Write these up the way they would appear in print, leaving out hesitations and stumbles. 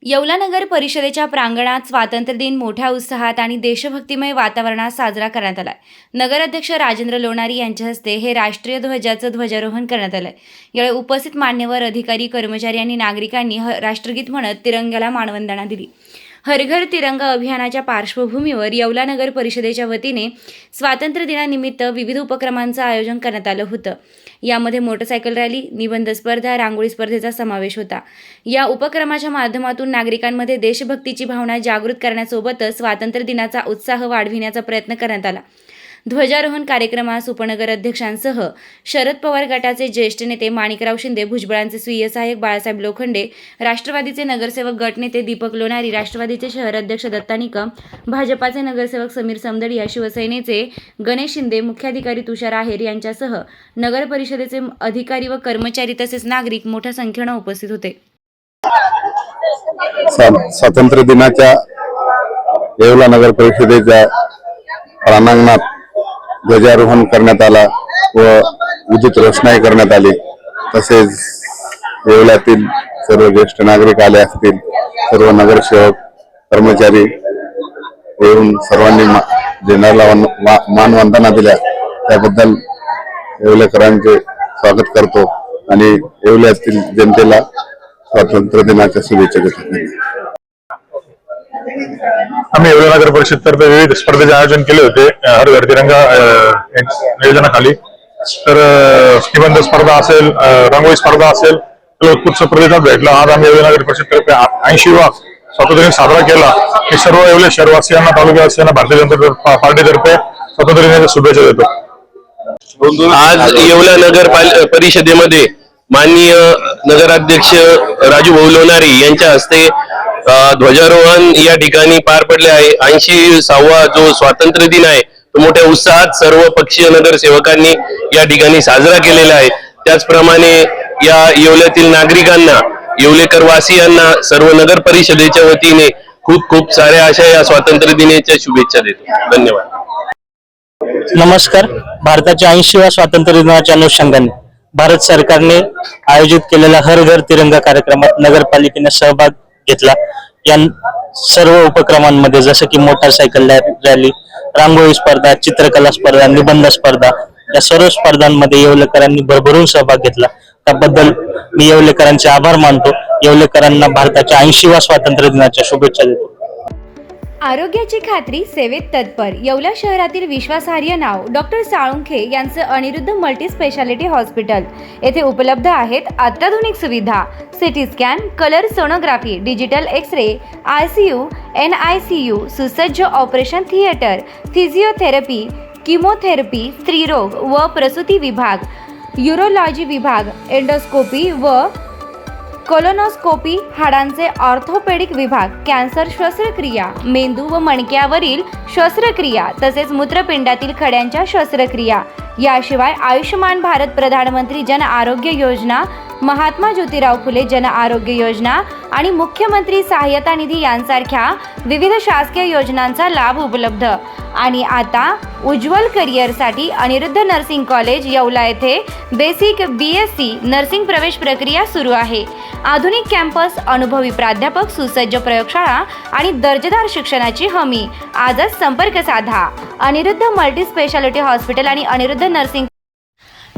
येवला नगर परिषदेच्या प्रांगणात स्वातंत्र्य दिन मोठ्या उत्साहात आणि देशभक्तिमय वातावरणात साजरा करण्यात आला. नगराध्यक्ष राजेंद्र लोणारी यांच्या हस्ते हे राष्ट्रीय ध्वजाचं ध्वजारोहण करण्यात आलं. यावेळी उपस्थित मान्यवर अधिकारी, कर्मचारी आणि नागरिकांनी राष्ट्रगीत म्हणत तिरंग्याला मानवंदना दिली. हर घर तिरंगा अभियानाच्या पार्श्वभूमीवर येवला नगर परिषदेच्या वतीने स्वातंत्र्य दिनानिमित्त विविध उपक्रमांचं आयोजन करण्यात आलं होतं. यामध्ये मोटरसायकल रॅली, निबंध स्पर्धा, रांगोळी स्पर्धेचा समावेश होता. या उपक्रमाच्या माध्यमातून नागरिकांमध्ये देशभक्तीची भावना जागृत करण्यासोबतच स्वातंत्र्य दिनाचा उत्साह वाढविण्याचा प्रयत्न करण्यात आला. ध्वजारोहण कार्यक्रमास उपनगर अध्यक्षांसह शरद पवार गटाचे ज्येष्ठ नेते माणिकराव शिंदे, भुजबळांचे स्वीय सहाय्यक बाळासाहेब लोखंडे, राष्ट्रवादीचे नगरसेवक गटनेते दीपक लोणारी, राष्ट्रवादीचे शहर अध्यक्ष दत्ता निकम, भाजपाचे नगरसेवक समीर समदडिया, शिवसेनेचे गणेश शिंदे, मुख्याधिकारी तुषार आहेर यांच्यासह नगर परिषदेचे अधिकारी व कर्मचारी तसेच नागरिक मोठ्या संख्येने उपस्थित होते. स्वातंत्र्य दिनाच्या येवला नगर परिषदेच्या प्रांगणात ध्वजारोहण करण्यात आला व विद्युत रोषणाई करण्यात आली. तसेच येवल्यातील सर्व ज्येष्ठ नागरिक आले असतील, सर्व नगरसेवक, कर्मचारी येऊन सर्वांनी झेंड्याला मानवंदना दिल्या. त्याबद्दल येवलेकरांचे स्वागत करतो आणि येवल्यातील जनतेला स्वातंत्र्य दिनाच्या शुभेच्छा देतो. आम्ही येवला नगर परिषद तर्फे विविध स्पर्धेचे आयोजन केले होते. हर घर तिरंगा नियोजनाखाली तर निबंध स्पर्धा असेल, रांगोळी स्पर्धा असेल, उत्सव प्रतिसाद भेटला. आज आम्ही येवला नगर परिषद तर्फे 80वा स्वातंत्र्य दिन साजरा केला. मी सर्व येवले शहरवासियांना, तालुक्यावासियांना भारतीय जनता पार्टीतर्फे स्वातंत्र्य दिनाच्या शुभेच्छा देतो. आज येवला नगर परिषदेमध्ये माननीय नगराध्यक्ष राजू भाऊ लोणारी यांच्या हस्ते ध्वजारोहण या ठिकाणी पार पडले आहे. 80वा जो स्वातंत्र्य दिन आहे तो मोठ्या उत्साहात सर्व पक्षीय नगरसेवकांनी या ठिकाणी साजरा केलेला आहे. त्याचप्रमाणे या येवल्यातील नागरिकांना, येवलेकर वासियांना सर्व नगर परिषदेच्या वतीने खूप खूप साऱ्या अशा या स्वातंत्र्य दिनाच्या शुभेच्छा देतो. धन्यवाद. नमस्कार. भारताच्या 80व्या स्वातंत्र्य दिनाच्या अनुषंगाने भारत सरकारने आयोजित केलेल्या हर घर तिरंगा कार्यक्रमात नगरपालिकेने सहभाग घेतला. या सर्व उपक्रमांमध्ये जसं की मोटरसायकल रॅली, रांगोळी स्पर्धा, चित्रकला स्पर्धा, निबंध स्पर्धा या सर्व स्पर्धांमध्ये येवलेकरांनी भरभरून सहभाग घेतला. त्याबद्दल मी येवलेकरांचे आभार मानतो. येवलेकरांना भारताच्या 80व्या स्वातंत्र्य दिनाच्या शुभेच्छा देतो. आरोग्याची खात्री, सेवेत तत्पर. येवला शहरातील विश्वासार्ह नाव डॉक्टर साळुंखे यांचं अनिरुद्ध मल्टी स्पेशालिटी हॉस्पिटल. येथे उपलब्ध आहेत अत्याधुनिक सुविधा, CT scan, colour sonography, digital X ray, ICU, NICU, सुसज्ज ऑपरेशन थिएटर, फिजिओथेरपी, किमोथेरपी, स्त्रीरोग व प्रसूती विभाग, यूरोलॉजी विभाग, एंडोस्कोपी व कोलोनोस्कोपी, हाडांचे ऑर्थोपेडिक विभाग, कॅन्सर शस्त्रक्रिया, मेंदू व मणक्यावरील शस्त्रक्रिया तसेच मूत्रपिंडातील खड्यांच्या शस्त्रक्रिया. याशिवाय आयुष्यमान भारत प्रधानमंत्री जन आरोग्य योजना, महात्मा ज्योतिराव फुले जन आरोग्य योजना आणि मुख्यमंत्री सहाय्यता निधी यांसारख्या विविध शासकीय योजनांचा लाभ उपलब्ध. आणि आता उज्ज्वल करिअरसाठी अनिरुद्ध नर्सिंग कॉलेज येवला येथे बेसिक BSc नर्सिंग प्रवेश प्रक्रिया सुरू आहे. आधुनिक कॅम्पस, अनुभवी प्राध्यापक, सुसज्ज प्रयोगशाळा आणि दर्जेदार शिक्षणाची हमी. आजच संपर्क साधा. अनिरुद्ध मल्टी स्पेशालिटी हॉस्पिटल आणि अनिरुद्ध नर्सिंग.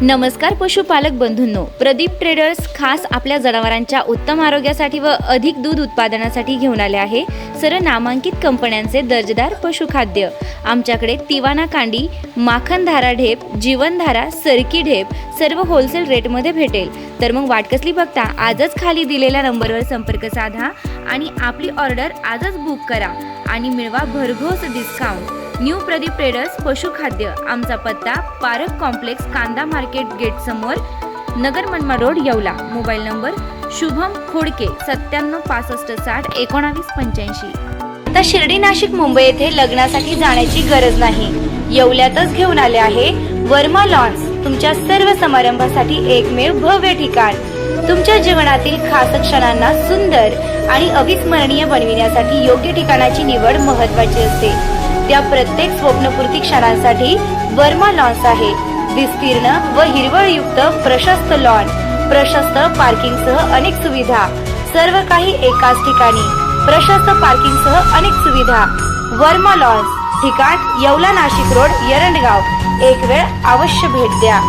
नमस्कार पशुपालक बंधूंनो, प्रदीप ट्रेडर्स खास आपल्या जनावरांच्या उत्तम आरोग्यासाठी व अधिक दूध उत्पादनासाठी घेऊन आले आहे सर्व नामांकित कंपन्यांचे दर्जेदार पशुखाद्य. आमच्याकडे तिवाना कांडी, माखनधारा ढेप, जीवनधारा, सरकी ढेप सर्व होलसेल रेटमध्ये भेटेल. तर मग वाट कसली बघता, आजच खाली दिलेल्या नंबरवर संपर्क साधा आणि आपली ऑर्डर आजच बुक करा आणि मिळवा भरघोस डिस्काउंट. न्यू प्रदीप ट्रेडर्स पशुखाद्य. आमचा पत्ता पारक कॉम्प्लेक्स, कांदा मार्केट गेट समोर, Nagar Manmad road, Yeola. Mobile number Shubham Khodke 97 65 60 19 85. आता शिर्डी, नाशिक, मुंबई येथे लग्नासाठी जाण्याची गरज नाही. येवल्यातच घेऊन आले आहे वर्मा लॉन्स. तुमच्या सर्व समारंभासाठी एकमेव भव्य ठिकाण. तुमच्या जीवनातील खास क्षणांना सुंदर आणि अविस्मरणीय बनविण्यासाठी योग्य ठिकाणाची निवड महत्त्वाची असते. त्या प्रत्येक स्वप्नपूर्ती क्षणांसाठी वर्मा लॉन्स आहे. विस्तीर्ण व हिरवळयुक्त प्रशस्त लॉन, प्रशस्त पार्किंगसह अनेक सुविधा, सर्व काही एकाच ठिकाणी, प्रशस्त पार्किंग सह अनेक सुविधा। वर्मा लॉज, ठिकाण येवला नाशिक रोड, एरंडगाव। एक वेळ अवश्य भेट द्या।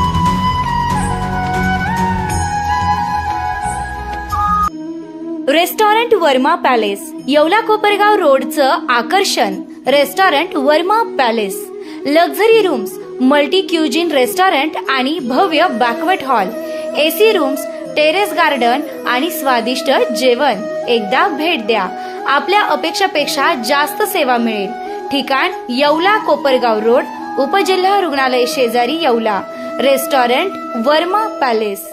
रेस्टॉरंट वर्मा पॅलेस, येवला कोपरगाव रोडचं आकर्षण। Restaurant Verma palace, luxury rooms, multi cuisine restaurant आणि भव्य banquet hall, AC rooms, terrace garden आणि स्वादिष्ट जेवण। एकदा भेट द्या, आपल्या अपेक्षापेक्षा जास्त सेवा मिळेल। ठिकाण येवला कोपरगाव रोड, उपजिल्हा रुग्णालय शेजारी येवला। Restaurant Verma palace.